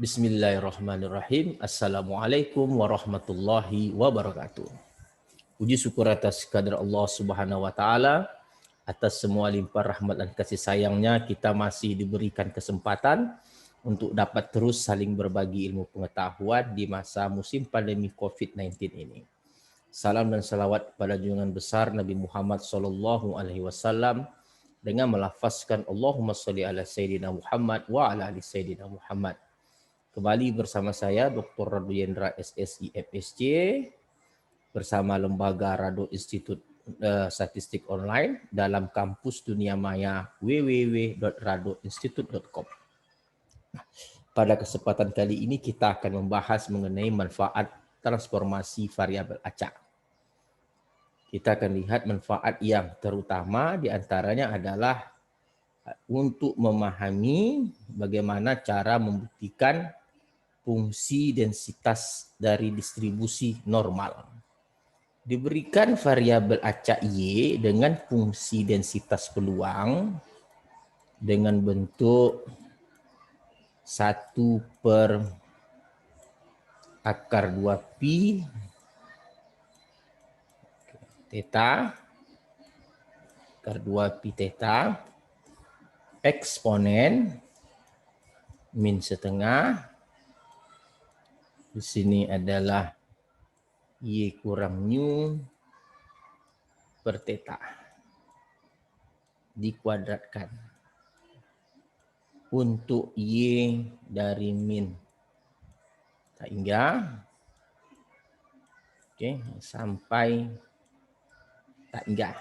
Bismillahirrahmanirrahim. Assalamualaikum warahmatullahi wabarakatuh. Puji syukur atas kehadirat Allah Subhanahu wa taala, atas semua limpah rahmat dan kasih sayangnya kita masih diberikan kesempatan untuk dapat terus saling berbagi ilmu pengetahuan di masa musim pandemi COVID-19 ini. Salam dan salawat pada junjungan besar Nabi Muhammad SAW dengan melafazkan Allahumma sholli ala Sayyidina Muhammad wa ala ali Sayyidina Muhammad. Kembali bersama saya Dr. Radu Yendra SSI FSC bersama Lembaga Rado Institut Statistik Online dalam kampus dunia maya www.radoinstitute.com. Pada kesempatan kali ini kita akan membahas mengenai manfaat transformasi variabel acak. Kita akan lihat manfaat yang terutama diantaranya adalah untuk memahami bagaimana cara membuktikan fungsi densitas dari distribusi normal. Diberikan variabel acak Y dengan fungsi densitas peluang dengan bentuk 1/(2pi theta akar 2pi theta eksponen min setengah. Di sini adalah Y kurang mu per theta dikuadratkan untuk Y dari min hingga sampai tak hingga.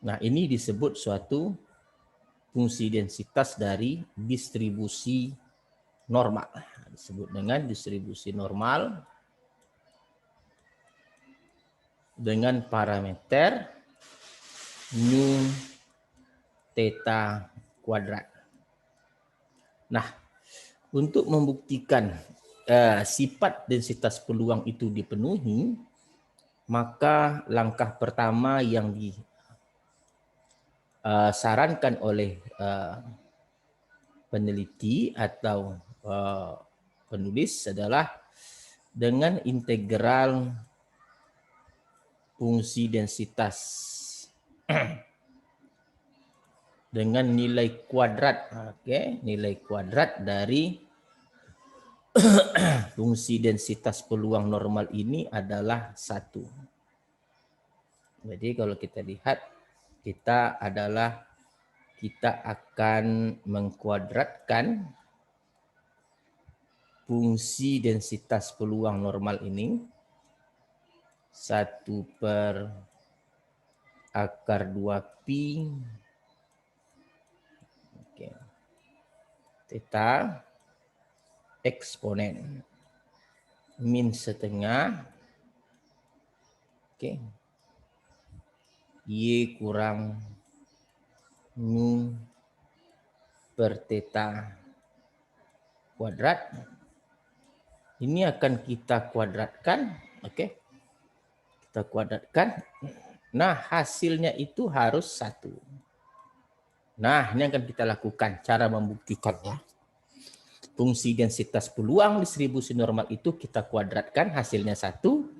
Nah, ini disebut suatu fungsi densitas dari distribusi normal. Disebut dengan distribusi normal dengan parameter mu theta kuadrat. Nah, untuk membuktikan sifat densitas peluang itu dipenuhi, maka langkah pertama yang disarankan oleh peneliti atau penulis adalah dengan integral fungsi densitas dengan nilai kuadrat, nilai kuadrat dari fungsi densitas peluang normal ini adalah 1. Jadi kalau kita lihat, kita akan mengkuadratkan fungsi densitas peluang normal ini 1/(2pi theta eksponen min setengah Y kurang mu per theta kuadrat. Ini akan kita kuadratkan, kita kuadratkan. Nah, hasilnya itu harus 1. Nah, ini akan kita lakukan cara membuktikannya. Fungsi densitas peluang distribusi normal itu kita kuadratkan, hasilnya 1.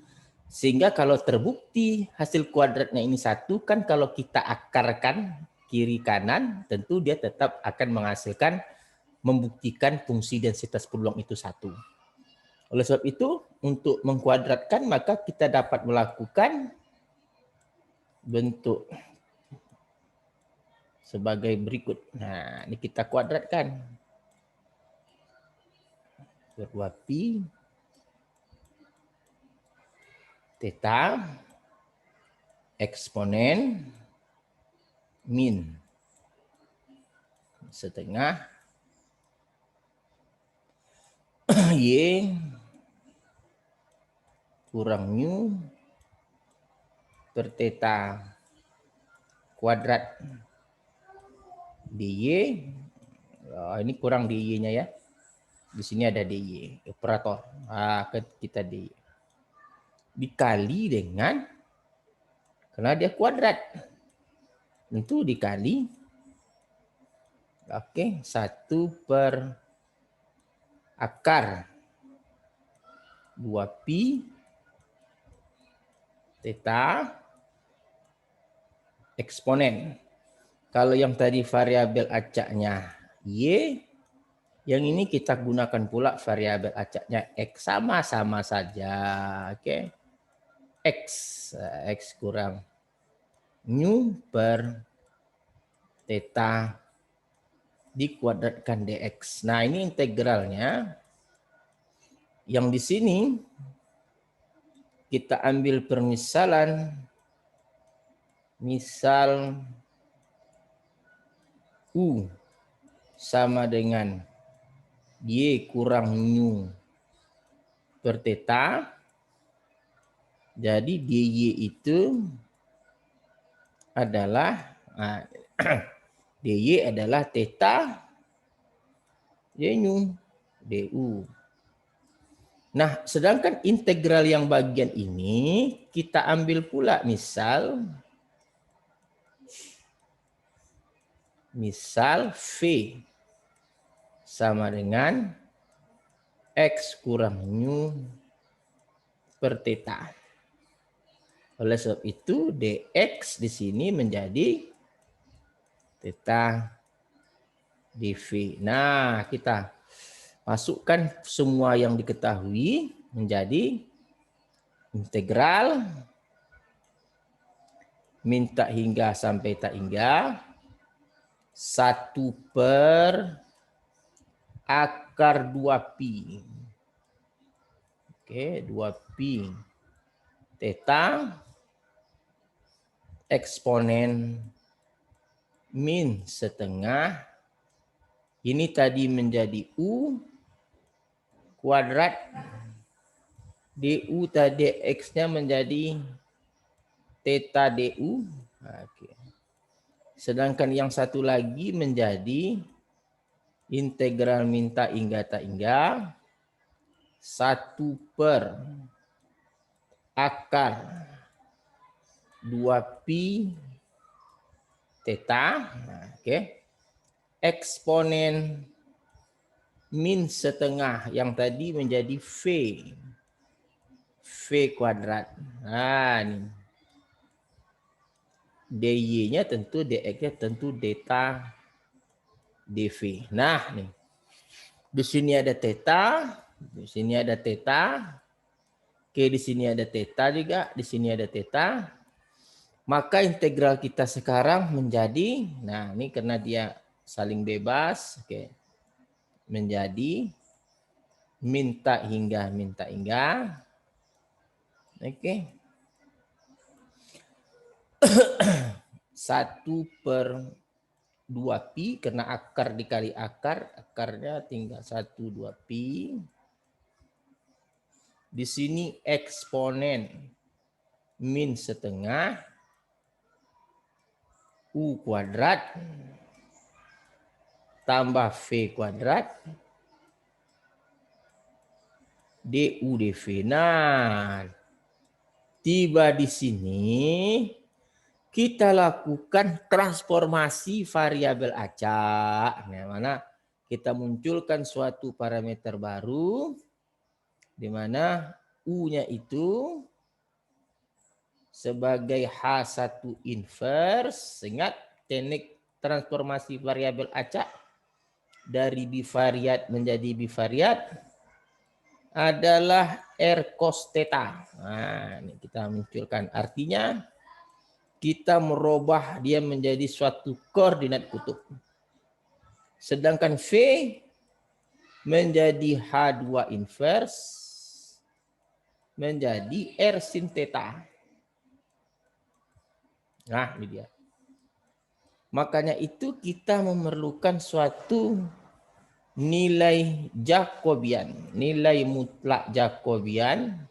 Sehingga kalau terbukti hasil kuadratnya ini 1, kan kalau kita akarkan kiri kanan, tentu dia tetap akan menghasilkan, membuktikan fungsi densitas peluang itu 1. Oleh sebab itu, untuk mengkuadratkan maka kita dapat melakukan bentuk sebagai berikut. Nah, ini kita kuadratkan. 2pi theta eksponen min setengah Y kurang mu per theta kuadrat dy. Ini kurang dy-nya ya. Di sini ada dy, operator. Kita dy. Dikali dengan, karena dia kuadrat, tentu dikali 1/(2pi akar 2pi theta eksponen. Kalau yang tadi variabel acaknya Y, yang ini kita gunakan pula variabel acaknya X. Sama-sama saja. Oke. X kurang nu per theta dikuadratkan dx. Nah, ini integralnya. Yang di sini kita ambil permisalan. Misal U sama dengan Y kurang nu per theta. Jadi dy itu adalah dy adalah theta y nu du. Nah, sedangkan integral yang bagian ini kita ambil pula misal V sama dengan X kurang nu per theta. Oleh sebab itu dx di sini menjadi theta dv. Nah, kita masukkan semua yang diketahui menjadi integral minta hingga sampai tak hingga 1 per akar 2pi. Oke, 2pi theta eksponen min setengah. Ini tadi menjadi U kuadrat. Du tadi X-nya menjadi theta du. Oke. Sedangkan yang satu lagi menjadi integral minta hingga tak hingga 1 per akar 2pi theta. Oke. Eksponen min setengah yang tadi menjadi V kuadrat. Nah, ini. dy-nya tentu dx-nya tentu theta dv. Nah, nih. Di sini ada theta, di sini ada theta. Oke, di sini ada theta juga, di sini ada theta. Maka integral kita sekarang menjadi, nah ini karena dia saling bebas, oke. Menjadi minta hingga. Oke. 1 per 2pi karena akar dikali akar, akarnya tinggal 1 2pi. Di sini eksponen min setengah U kuadrat tambah V kuadrat du dv. Nah, tiba di sini kita lakukan transformasi variabel acak. Nah, mana kita munculkan suatu parameter baru di mana U-nya itu sebagai H1 inverse. Ingat teknik transformasi variabel acak dari bivariat menjadi bivariat adalah R cos theta. Nah, ini kita munculkan. Artinya kita merubah dia menjadi suatu koordinat kutub. Sedangkan V menjadi H2 inverse menjadi R sin theta. Nah, ini dia. Makanya itu kita memerlukan suatu nilai Jacobian, nilai mutlak Jacobian,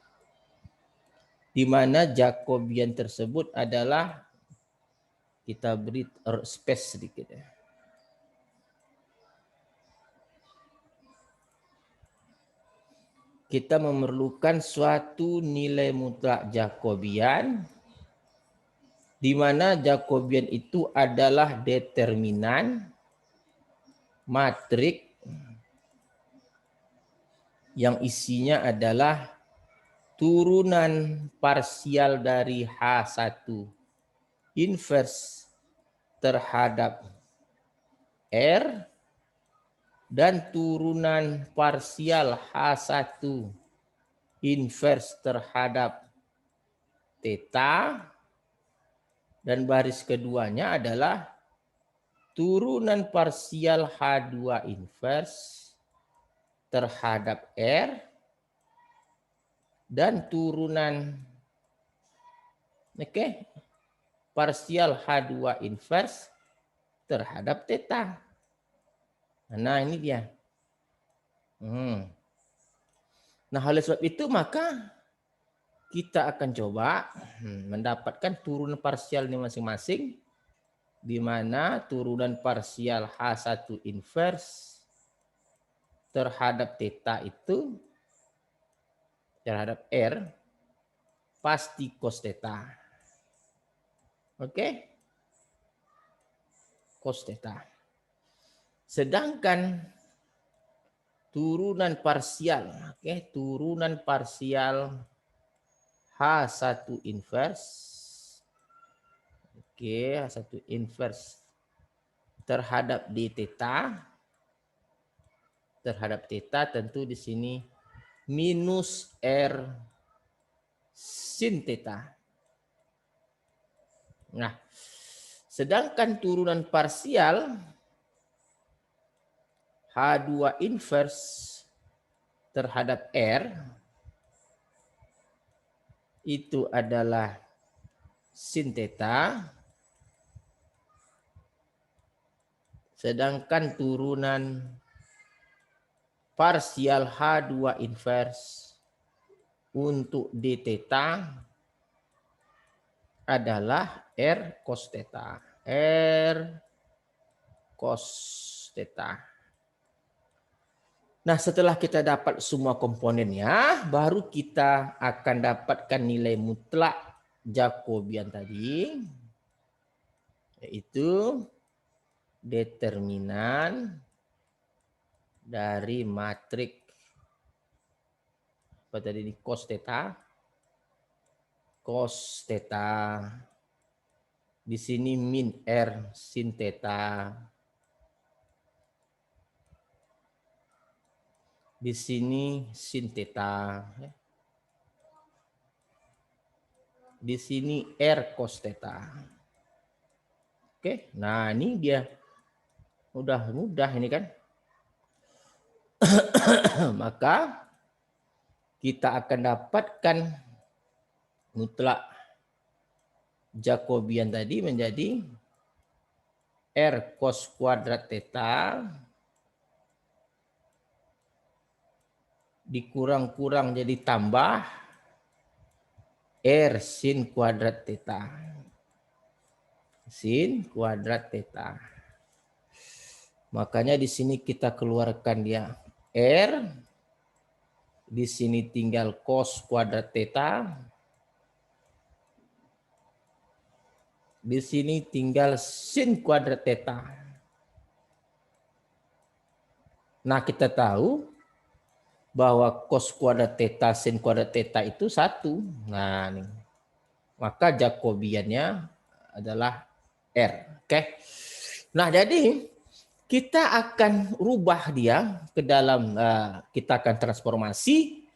di mana Jacobian tersebut adalah, kita beri space sedikit ya. Kita memerlukan suatu nilai mutlak Jacobian di mana Jacobian itu adalah determinan matriks yang isinya adalah turunan parsial dari H1 inverse terhadap R dan turunan parsial H1 inverse terhadap theta, dan baris keduanya adalah turunan parsial H2 inverse terhadap R dan turunan parsial H2 inverse terhadap theta. Nah, ini dia. Nah, oleh sebab itu maka kita akan coba mendapatkan turunan parsial ini masing-masing, di mana turunan parsial H1 inverse terhadap theta itu terhadap R pasti cos theta. Oke? Cos theta. Sedangkan turunan parsial, turunan parsial H1 inverse, H1 inverse terhadap d theta, terhadap theta tentu di sini minus R sin theta. Nah, sedangkan turunan parsial H2 inverse terhadap R itu adalah sin theta, sedangkan turunan parsial H2 inverse untuk d theta adalah R cos theta. R cos theta. Nah, setelah kita dapat semua komponennya, baru kita akan dapatkan nilai mutlak Jacobian tadi, yaitu determinan dari matriks apa tadi, cos theta. Cos theta. Di sini min R sin theta. Di sini sin theta. Di sini R cos theta. Oke, nah ini dia. Udah mudah ini kan. Maka kita akan dapatkan mutlak Jacobian tadi menjadi R cos kuadrat theta dikurang-kurang jadi tambah R sin kuadrat theta. Sin kuadrat theta. Makanya di sini kita keluarkan dia R. Di sini tinggal cos kuadrat theta. Di sini tinggal sin kuadrat theta. Nah, kita tahu bahwa cos kuadrat theta sin kuadrat theta itu 1. Nah, nih. Maka Jacobiannya adalah R. Oke. Nah, jadi kita akan rubah dia ke dalam, kita akan transformasi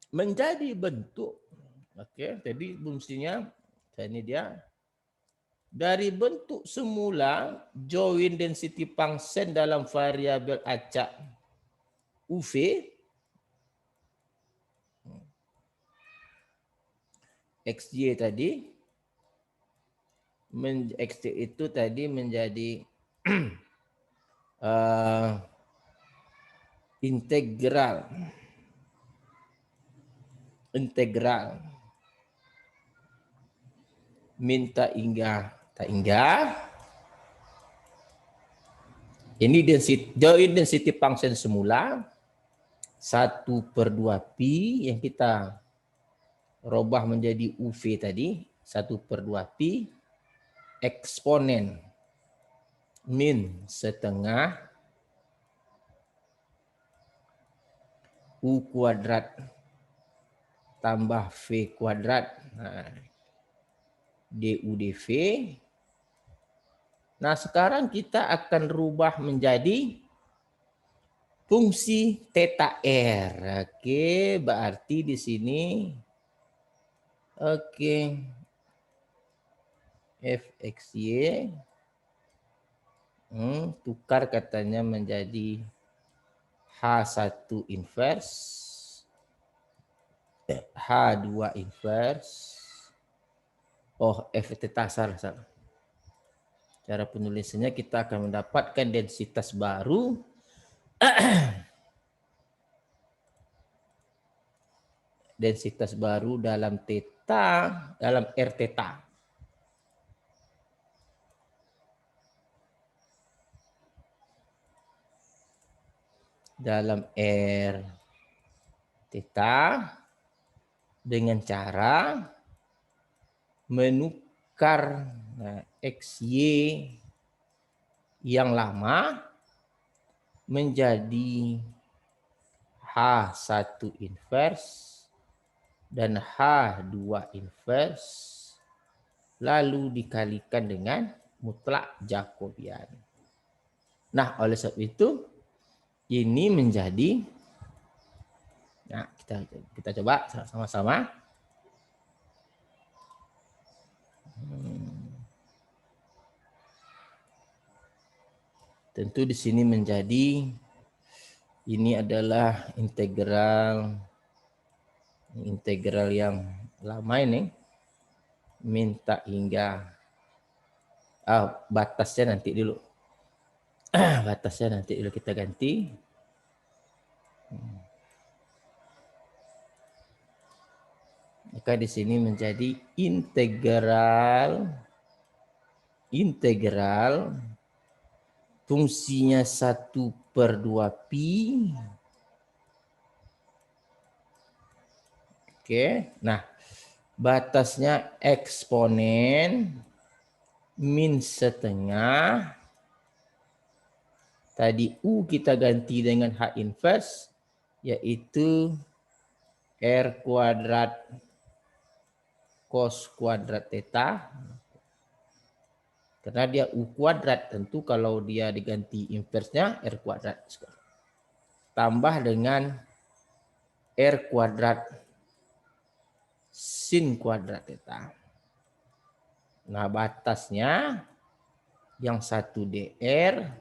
menjadi bentuk. Oke, jadi fungsinya ini dia. Dari bentuk semula join density function dalam variabel acak UV XY tadi, XY itu tadi menjadi integral minta hingga tak hingga ini join density function semula 1/2 pi yang kita robah menjadi UV tadi 1/2 pi eksponen min setengah U kuadrat tambah V kuadrat. Nah, DU dV. Nah, sekarang kita akan rubah menjadi fungsi theta R. Oke, berarti di sini oke, Fxy tukar katanya menjadi H1 inverse, H2 inverse. Oh, F theta salah. Cara penulisannya kita akan mendapatkan densitas baru densitas baru dalam theta, dalam R theta. Dalam R theta dengan cara menukar XY yang lama menjadi H1 inverse dan H2 inverse lalu dikalikan dengan mutlak Jacobian. Nah, oleh sebab itu ini menjadi, nah kita coba sama-sama. Tentu di sini menjadi, ini adalah integral yang lama ini, minta hingga batasnya nanti dulu. Batasnya nanti dulu kita ganti. Maka di sini menjadi integral fungsinya 1/2 pi. Oke, nah batasnya eksponen min setengah. Tadi U kita ganti dengan H inverse, yaitu R kuadrat cos kuadrat theta. Karena dia U kuadrat, tentu kalau dia diganti inversnya R kuadrat. Tambah dengan R kuadrat sin kuadrat theta. Nah, batasnya yang satu DR,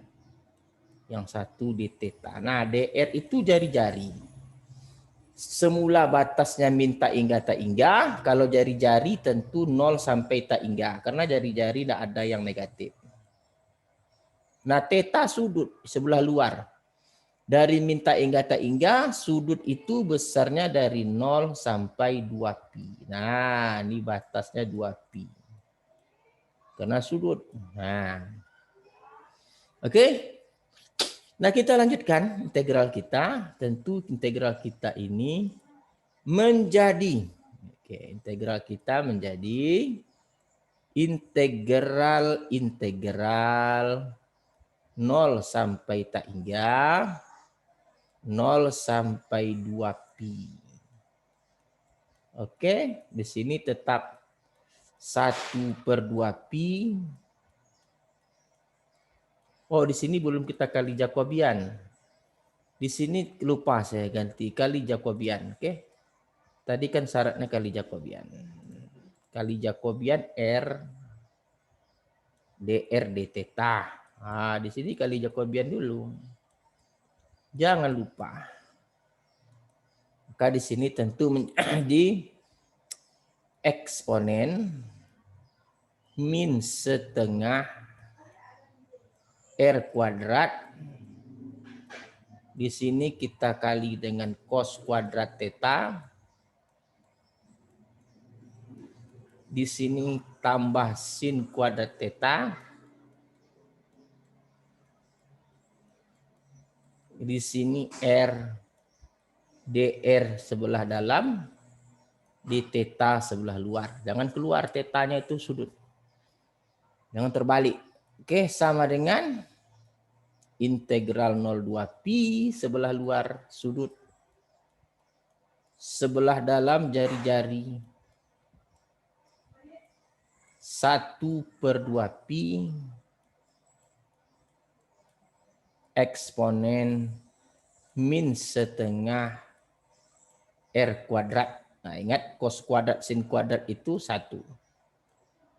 yang satu di theta. Nah, DR itu jari-jari. Semula batasnya minta hingga tak hingga, kalau jari-jari tentu 0 sampai tak hingga, karena jari-jari tidak ada yang negatif. Nah, theta sudut sebelah luar. Dari minta hingga tak hingga, sudut itu besarnya dari 0 sampai 2pi. Nah, ini batasnya 2pi. Karena sudut. Nah, oke. Nah, kita lanjutkan integral kita. Tentu integral kita ini menjadi, integral kita menjadi integral 0 sampai tak hingga 0 sampai 2pi. Oke, di sini tetap 1/2pi. Oh, di sini belum kita kali Jacobian. Di sini lupa saya ganti kali Jacobian. Oke. Tadi kan syaratnya kali Jacobian. Kali Jacobian R dr d theta. Nah, di sini kali Jacobian dulu. Jangan lupa. Maka di sini tentu menjadi eksponen min setengah R kuadrat. Di sini kita kali dengan cos kuadrat theta. Di sini tambah sin kuadrat theta. Di sini R dr sebelah dalam, di theta sebelah luar. Jangan keluar, tetanya itu sudut. Jangan terbalik. Oke, sama dengan integral 0,2pi sebelah luar sudut sebelah dalam jari-jari 1/2 pi eksponen min setengah R kuadrat. Nah, ingat cos kuadrat sin kuadrat itu 1.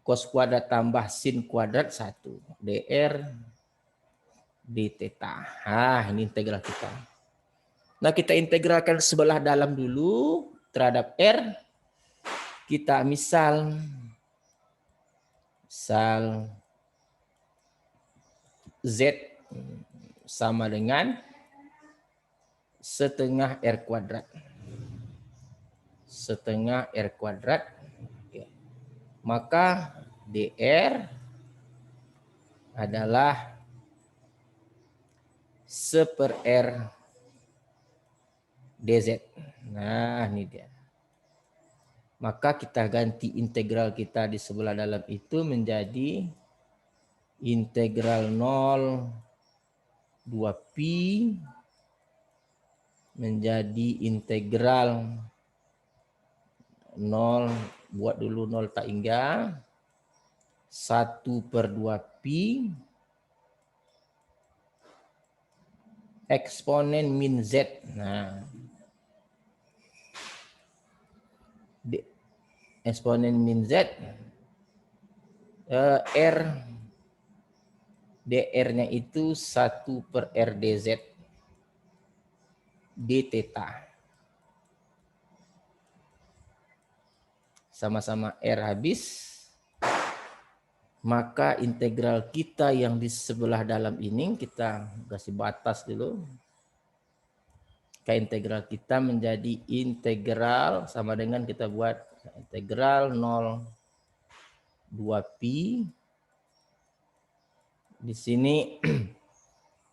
Cos kuadrat tambah sin kuadrat 1. dr d theta. Nah, ini integral kita. Nah, kita integralkan sebelah dalam dulu terhadap R. Kita misal Z sama dengan setengah R kuadrat. Setengah R kuadrat. Maka dr adalah 1/R dz. Nah, ini dia. Maka kita ganti integral kita di sebelah dalam itu menjadi integral 0 2 pi menjadi integral 0, buat dulu 0 tak hingga 1/2 pi eksponen min Z. Nah, eksponen min Z R dr-nya itu 1/R dz d theta. Sama-sama R habis. Maka integral kita yang di sebelah dalam ini kita kasih batas dulu. Integral kita menjadi integral sama dengan kita buat integral 0 2 pi. Di sini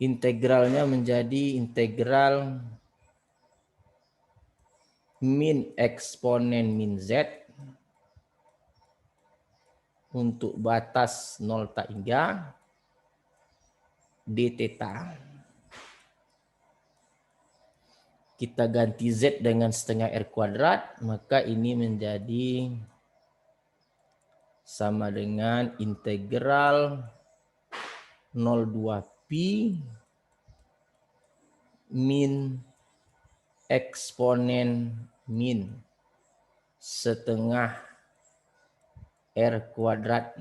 integralnya menjadi integral min eksponen min Z untuk batas 0 tak hingga d theta. Kita ganti Z dengan setengah R kuadrat, maka ini menjadi sama dengan integral 0,2 pi min eksponen min setengah R kuadrat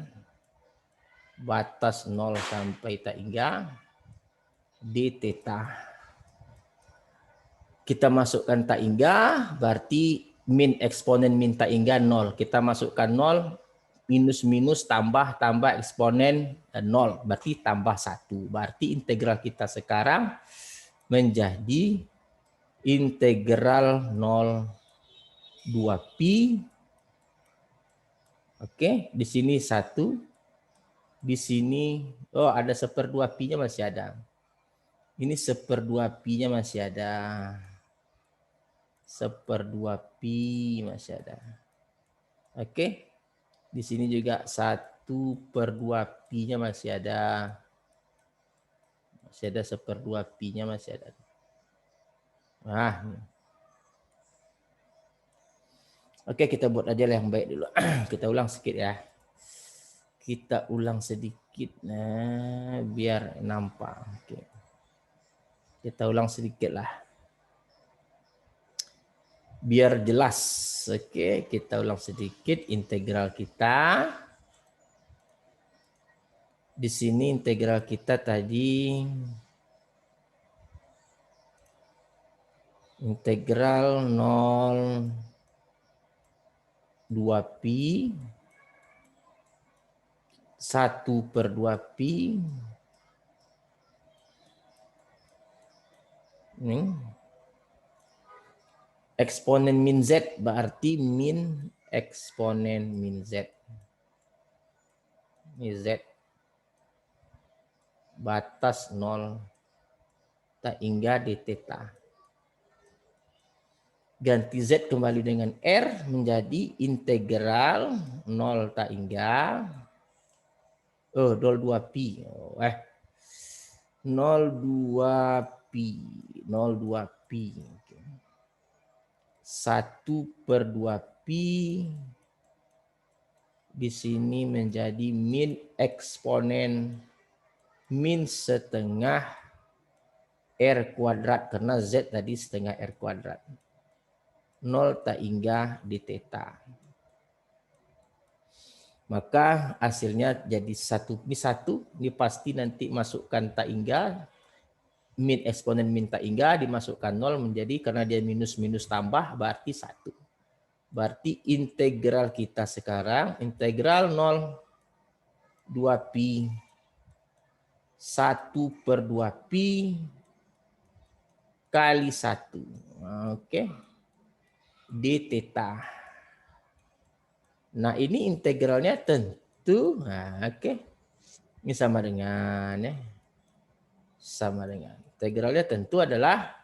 batas 0 sampai tak hingga d theta. Kita masukkan tak hingga berarti min eksponen min tak hingga 0. Kita masukkan 0 minus tambah eksponen 0 berarti tambah 1. Berarti integral kita sekarang menjadi integral 0 2 pi. Oke, di sini 1. Di sini ada 1/2 pi-nya masih ada. Ini 1/2 pi-nya masih ada. 1/2 pi masih ada. Oke. Di sini juga 1/2 pi-nya masih ada. Masih ada 1/2 pi-nya masih ada. Nah. Oke, kita buat aja yang baik dulu. Kita ulang sedikit ya. Kita ulang sedikit nah biar nampak. Oke. Kita ulang sedikit lah. Biar jelas. Oke, kita ulang sedikit integral kita. Di sini integral kita tadi integral 0 2 pi 1/2 pi ini eksponen min Z berarti min eksponen min Z. Ini Z batas 0 tak hingga d theta. Ganti Z kembali dengan R menjadi integral 0 tak hingga 0,2 pi. 0,2 pi. 0,2 pi. 1/2pi di sini menjadi min eksponen min setengah R kuadrat karena Z tadi setengah R kuadrat. 0 tak hingga di theta. Maka hasilnya jadi 1. Ini 1, ini pasti nanti masukkan tak hingga. Min eksponen min tak hingga dimasukkan 0 menjadi, karena dia minus tambah berarti 1. Berarti integral kita sekarang, integral 0 2pi 1/2pi kali 1. Oke. D theta. Nah, ini integralnya tentu, oke. Ini sama dengan sama dengan integralnya tentu adalah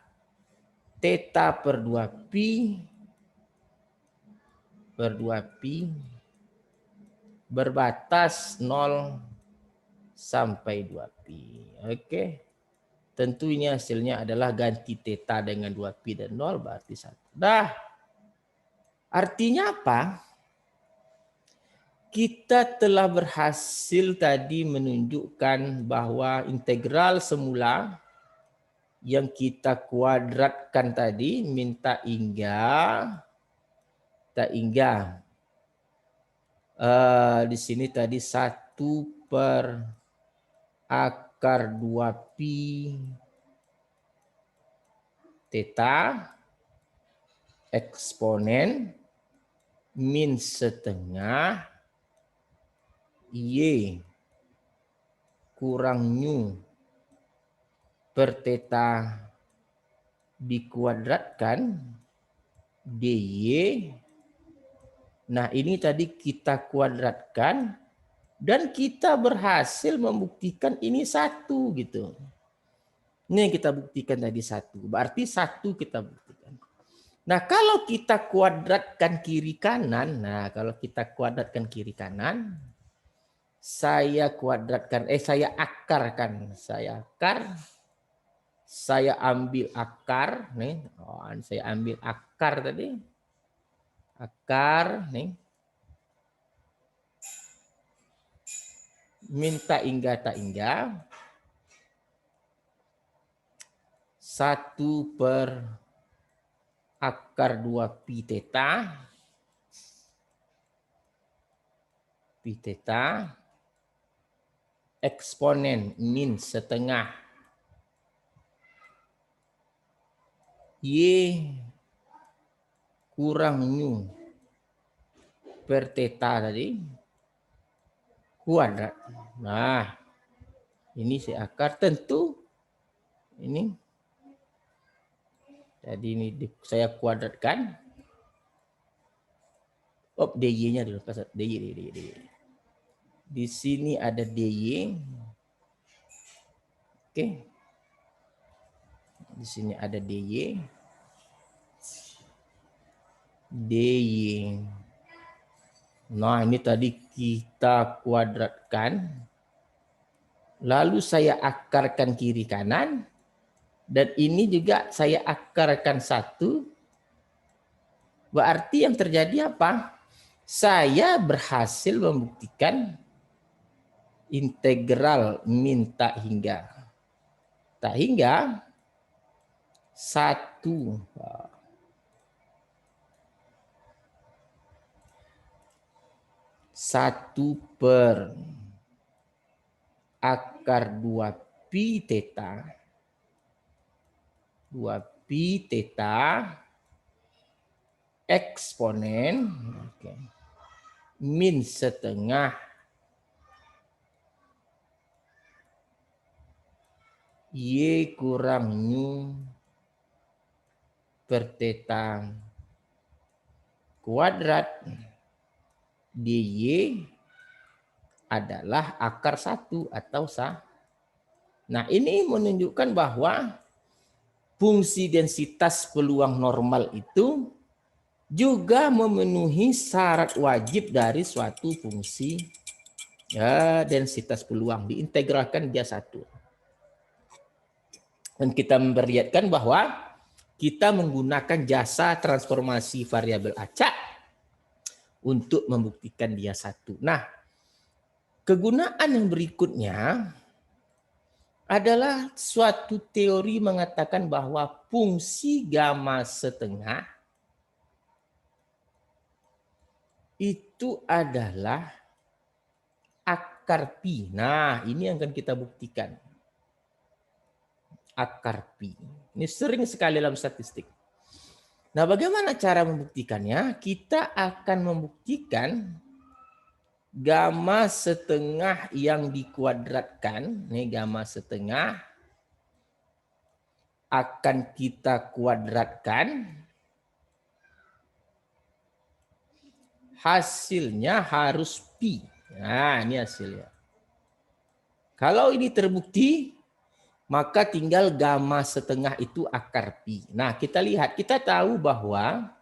theta per 2pi berbatas 0 sampai 2pi. Oke. Tentu ini hasilnya adalah ganti theta dengan 2pi dan 0 berarti 1. Dah. Artinya apa? Kita telah berhasil tadi menunjukkan bahwa integral semula yang kita kuadratkan tadi minta hingga di sini tadi 1/2pi theta eksponen min setengah Y kurang nu per theta dikuadratkan dy. Nah, ini tadi kita kuadratkan dan kita berhasil membuktikan ini 1 gitu. Ini yang kita buktikan tadi 1. Berarti 1 kita buktikan. Nah, kalau kita kuadratkan kiri kanan, saya akarkan. Saya ambil akar nih. Saya ambil akar tadi. Akar nih. Minta hingga tak hingga. 1/2pi theta eksponen min setengah Y kurang nu per theta tadi kuadrat. Nah, ini si akar tentu ini. Jadi ini saya kuadratkan. dy-nya dulu. dy. Di sini ada dy. Oke. Di sini ada dy. Nah, ini tadi kita kuadratkan. Lalu saya akarkan kiri kanan. Dan ini juga saya akarkan 1. Berarti yang terjadi apa? Saya berhasil membuktikan integral min tak hingga 1 per akar 2pi theta eksponen min setengah Y kurang nu per theta kuadrat dy adalah akar 1 atau Nah, ini menunjukkan bahwa fungsi densitas peluang normal itu juga memenuhi syarat wajib dari suatu fungsi densitas peluang, diintegralkan dia 1. Dan kita memperlihatkan bahwa kita menggunakan jasa transformasi variabel acak untuk membuktikan dia satu. Nah, kegunaan yang berikutnya adalah suatu teori mengatakan bahwa fungsi gamma setengah itu adalah akar pi. Nah, ini yang akan kita buktikan. Akar pi. Ini sering sekali dalam statistik. Nah, bagaimana cara membuktikannya? Kita akan membuktikan gamma setengah yang dikuadratkan. Ini gamma setengah akan kita kuadratkan. Hasilnya harus pi. Nah, ini hasilnya. Kalau ini terbukti, maka tinggal gamma setengah itu akar pi. Nah, kita lihat, kita tahu bahwa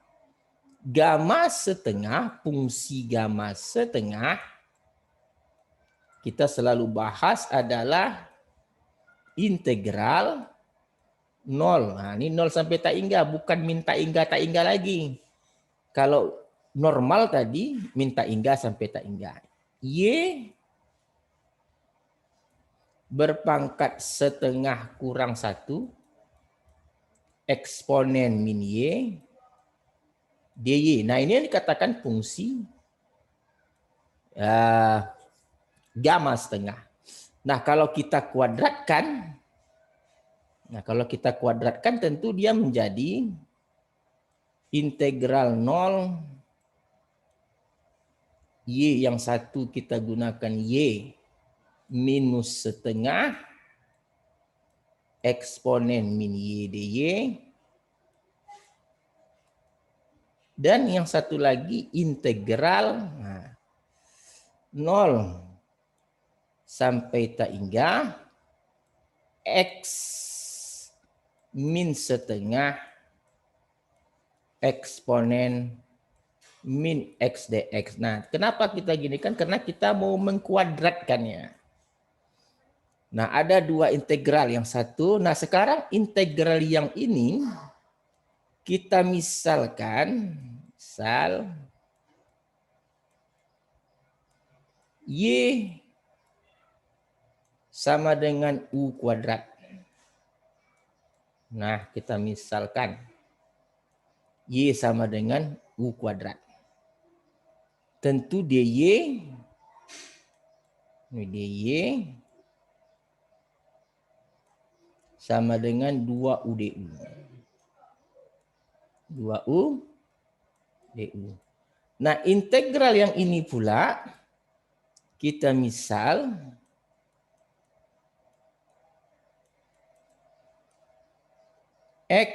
gamma setengah, fungsi gamma setengah, kita selalu bahas adalah integral 0. Nah, ini 0 sampai tak hingga, bukan minta hingga tak hingga lagi. Kalau normal tadi, minta hingga sampai tak hingga. Y berpangkat setengah kurang 1, eksponen min Y, dy. Nah, ini yang dikatakan fungsi gamma setengah. Nah, kalau kita kuadratkan, tentu dia menjadi integral 0 Y yang satu kita gunakan Y minus setengah eksponen min Y dy. Dan yang satu lagi integral 0 sampai tak hingga X min setengah eksponen min X dx. Nah, kenapa kita gini kan? Karena kita mau mengkuadratkannya. Nah, ada dua integral yang satu. Nah, sekarang integral yang ini kita misalkan, misal Y sama dengan U kuadrat. Nah, kita misalkan Y sama dengan U kuadrat. Tentu dy, sama dengan 2U du. 2U du. Nah, integral yang ini pula kita misal X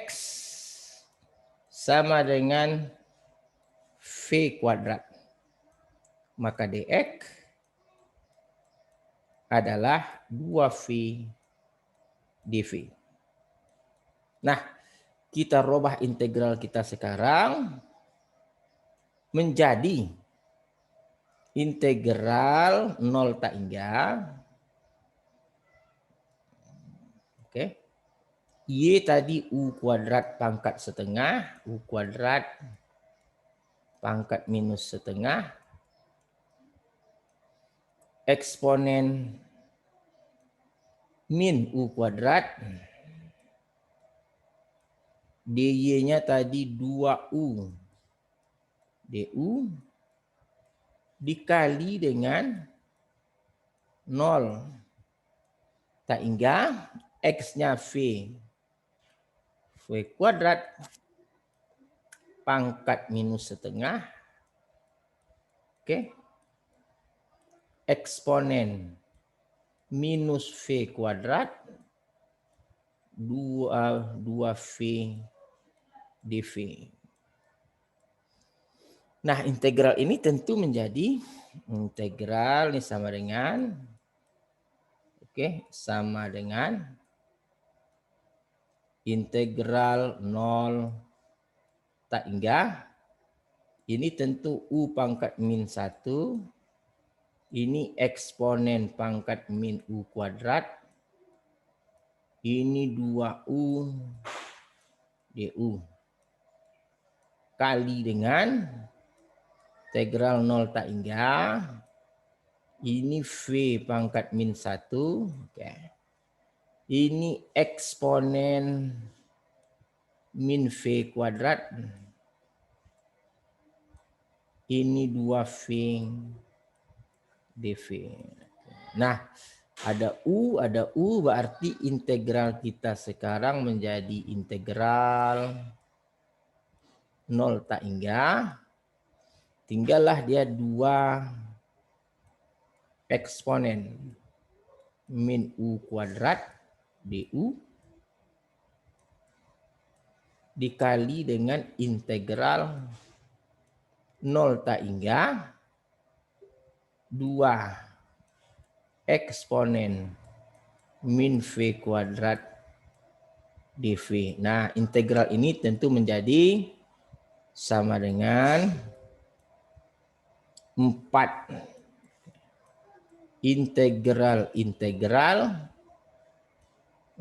sama dengan V kuadrat. Maka dx adalah 2V dV. Nah, kita rubah integral kita sekarang menjadi integral 0 tak hingga. Oke. Y tadi U kuadrat pangkat setengah, U kuadrat pangkat minus setengah, eksponen min U kuadrat, dy-nya tadi 2U du dikali dengan 0 tak hingga X-nya V kuadrat pangkat minus setengah. Oke. Eksponen minus V kuadrat 2V dV. Nah, integral ini tentu menjadi integral ini sama dengan sama dengan integral 0 tak hingga. Ini tentu U pangkat min 1. Ini eksponen pangkat min U kuadrat. Ini 2U du kali dengan integral 0 tak hingga ini V pangkat min 1. Okay. Ini eksponen min V kuadrat. Ini 2V dV. Nah, ada U berarti integral kita sekarang menjadi integral 0 tak hingga. Tinggallah dia 2 eksponen min U kuadrat du dikali dengan integral 0 tak hingga 2 eksponen min V kuadrat dV. Nah, integral ini tentu menjadi sama dengan 4 integral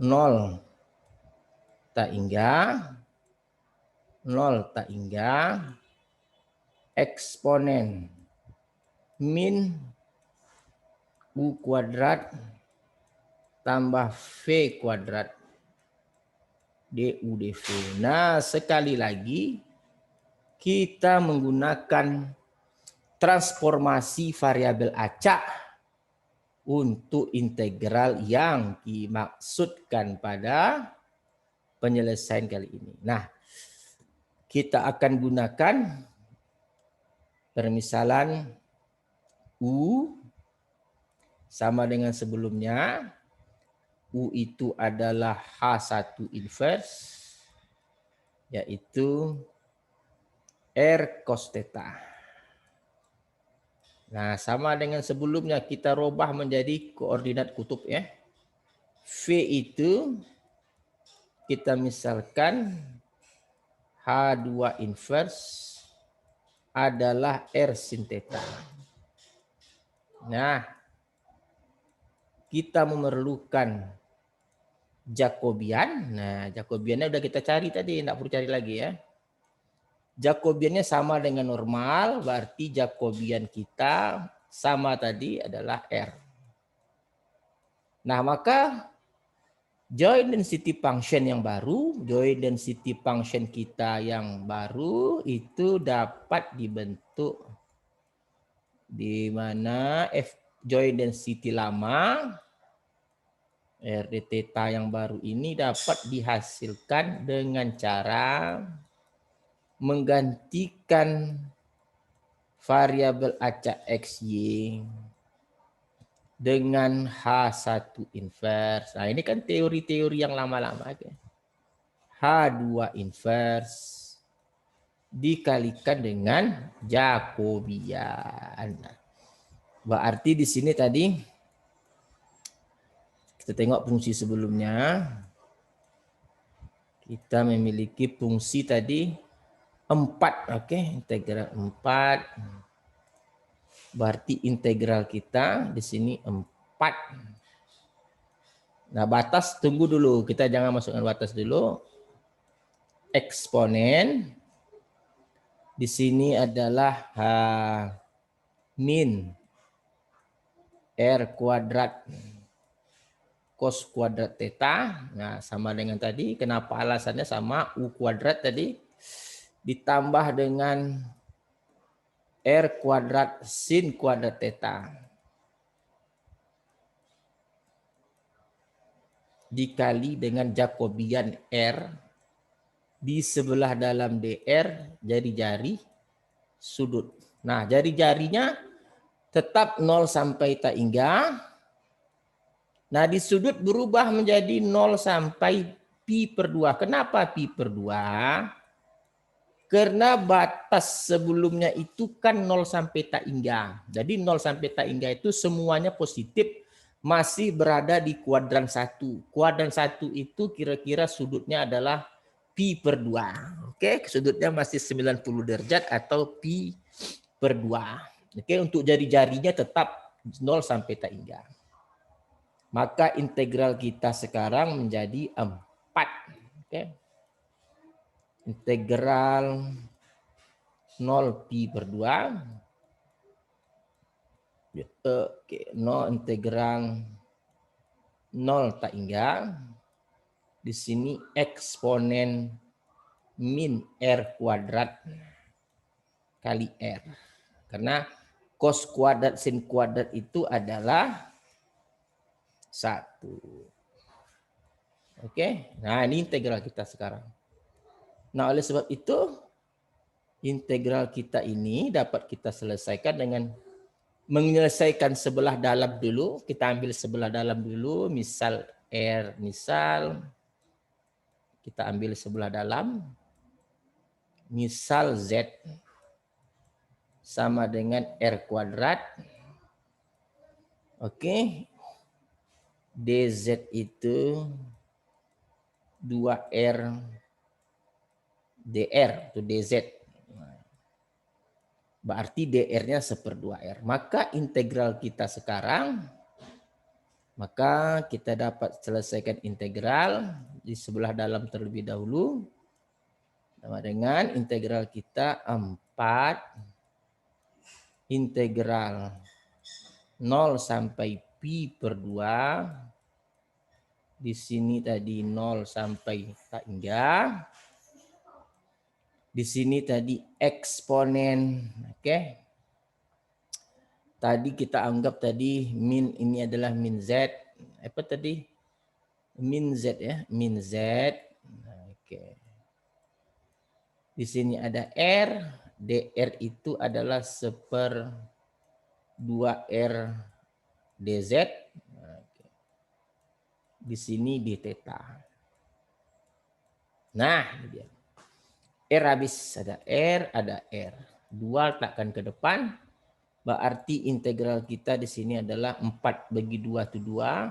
0 tak hingga eksponen min U kuadrat tambah V kuadrat du dV. Nah, sekali lagi kita menggunakan transformasi variabel acak untuk integral yang dimaksudkan pada penyelesaian kali ini. Nah, kita akan gunakan permisalan U sama dengan sebelumnya. U itu adalah H1 inverse, yaitu R cos theta. Nah, sama dengan sebelumnya kita robah menjadi koordinat kutub ya. V itu kita misalkan H2 inverse adalah R sin theta. Nah, kita memerlukan Jacobian. Nah, Jacobiannya udah kita cari tadi, enggak perlu cari lagi ya. Jacobiannya sama dengan normal, berarti Jacobian kita sama tadi adalah R. Nah, maka joint density function yang baru, joint density function kita yang baru itu dapat dibentuk di mana F joint density lama R d theta yang baru ini dapat dihasilkan dengan cara menggantikan variabel acak XY dengan H1 inverse. Nah, ini kan teori-teori yang lama-lama. H2 inverse dikalikan dengan Jacobian. Berarti di sini tadi kita tengok fungsi sebelumnya. Kita memiliki fungsi tadi 4, oke, integral 4. Berarti integral kita di sini 4. Nah, batas tunggu dulu, kita jangan masukkan batas dulu. Eksponen di sini adalah H min R kuadrat cos kuadrat theta. Nah, sama dengan tadi. Kenapa alasannya sama? U kuadrat tadi ditambah dengan R kuadrat sin kuadrat theta dikali dengan Jacobian R di sebelah dalam DR jari-jari sudut. Nah, jari-jarinya tetap 0 sampai tak hingga. Nah, di sudut berubah menjadi 0 sampai pi per 2. Kenapa pi per 2? Karena batas sebelumnya itu kan 0 sampai tak hingga. Jadi 0 sampai tak hingga itu semuanya positif, masih berada di kuadran 1. Kuadran 1 itu kira-kira sudutnya adalah pi per 2. Oke, sudutnya masih 90 derajat atau pi per 2. Oke, untuk jari-jarinya tetap 0 sampai tak hingga. Maka integral kita sekarang menjadi 4. Oke. integral 0 pi per 2. Oke, 0 integral 0 tak hingga. Di sini eksponen min R kuadrat kali R. Karena cos kuadrat sin kuadrat itu adalah 1. Oke, nah ini integral kita sekarang. Nah oleh sebab itu integral kita ini dapat kita selesaikan dengan menyelesaikan sebelah dalam dulu. Kita ambil sebelah dalam dulu, misal R, misal kita ambil sebelah dalam, misal Z sama dengan R kuadrat. Oke, DZ itu 2R DR, itu DZ. Berarti DR-nya 1/2R. Maka integral kita sekarang, maka kita dapat selesaikan integral di sebelah dalam terlebih dahulu. Sama dengan integral kita 4 integral 0 sampai pi per 2. Di sini tadi 0 sampai tak hingga. Di sini tadi eksponen, oke. Tadi kita anggap tadi min ini adalah min Z. Apa tadi? Min Z ya, min Z. Oke. Di sini ada R, DR itu adalah 1/2R DZ. Oke. Di sini di theta. Nah, ini dia. R habis, ada R, ada R. Dual takkan ke depan. Berarti integral kita di sini adalah 4/2 itu 2.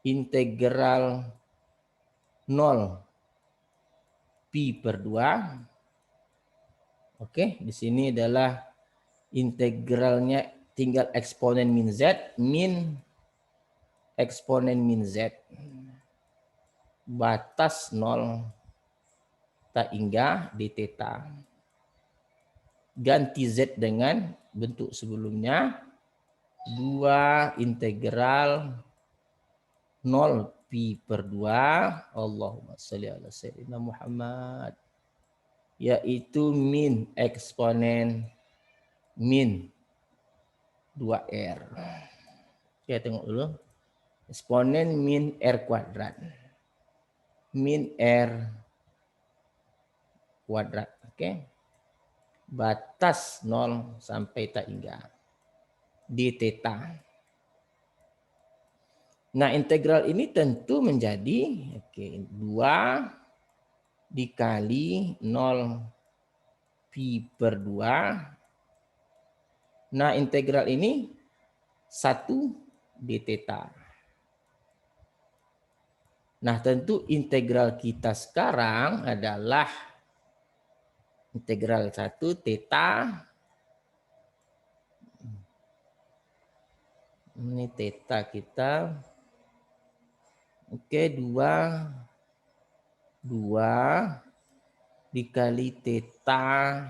Integral 0 pi per 2. Oke, di sini adalah integralnya tinggal eksponen min Z, min eksponen min Z. Batas 0 tak hingga di theta. Ganti Z dengan bentuk sebelumnya. 2 integral 0 pi per 2. Allahumma sholli ala sayyidina Muhammad. Yaitu min eksponen min 2R. Kita tengok dulu. Eksponen min R kuadrat. Min R kuadrat. Oke. Batas 0 sampai tak hingga. Di theta. Nah, integral ini tentu menjadi 2 dikali 0 pi per 2. Nah, integral ini 1 di theta. Nah, tentu integral kita sekarang adalah integral 1 theta. Ini theta kita. Oke, 2 dikali theta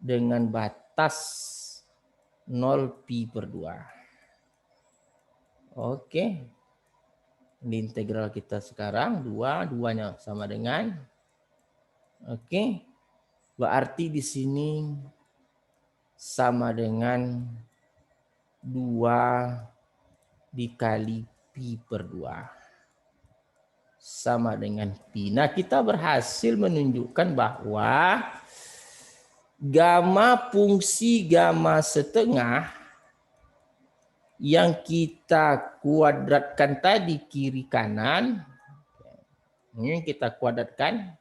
dengan batas 0 pi per 2. Oke. Ini integral kita sekarang 2-nya sama dengan. Oke. Berarti di sini sama dengan 2 dikali pi per 2. Sama dengan pi. Nah, kita berhasil menunjukkan bahwa gamma fungsi gamma setengah yang kita kuadratkan tadi kiri kanan, ini kita kuadratkan,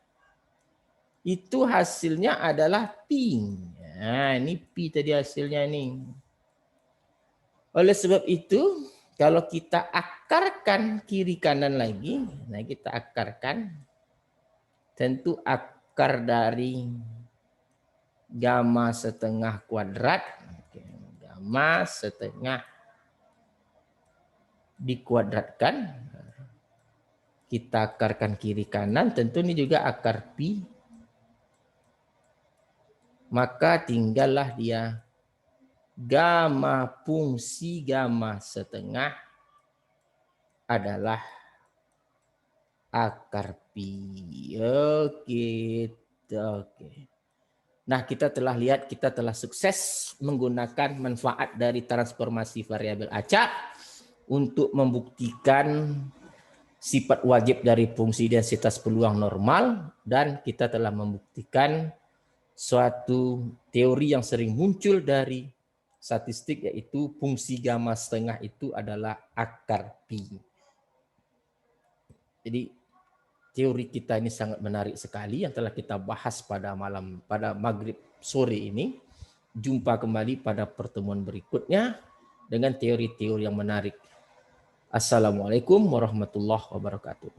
itu hasilnya adalah pi. Nah, ini pi tadi hasilnya nih. Oleh sebab itu, kalau kita akarkan kiri kanan lagi, nah kita akarkan, tentu akar dari gamma setengah kuadrat, gamma setengah dikuadratkan, kita akarkan kiri kanan, tentu ini juga akar pi. Maka tinggallah dia gamma fungsi gamma setengah adalah akar pi. Oke. Nah, kita telah lihat, kita telah sukses menggunakan manfaat dari transformasi variabel acak untuk membuktikan sifat wajib dari fungsi densitas peluang normal, dan kita telah membuktikan suatu teori yang sering muncul dari statistik, yaitu fungsi gamma setengah itu adalah akar pi. Jadi teori kita ini sangat menarik sekali yang telah kita bahas pada maghrib sore ini. Jumpa kembali pada pertemuan berikutnya dengan teori-teori yang menarik. Assalamualaikum warahmatullahi wabarakatuh.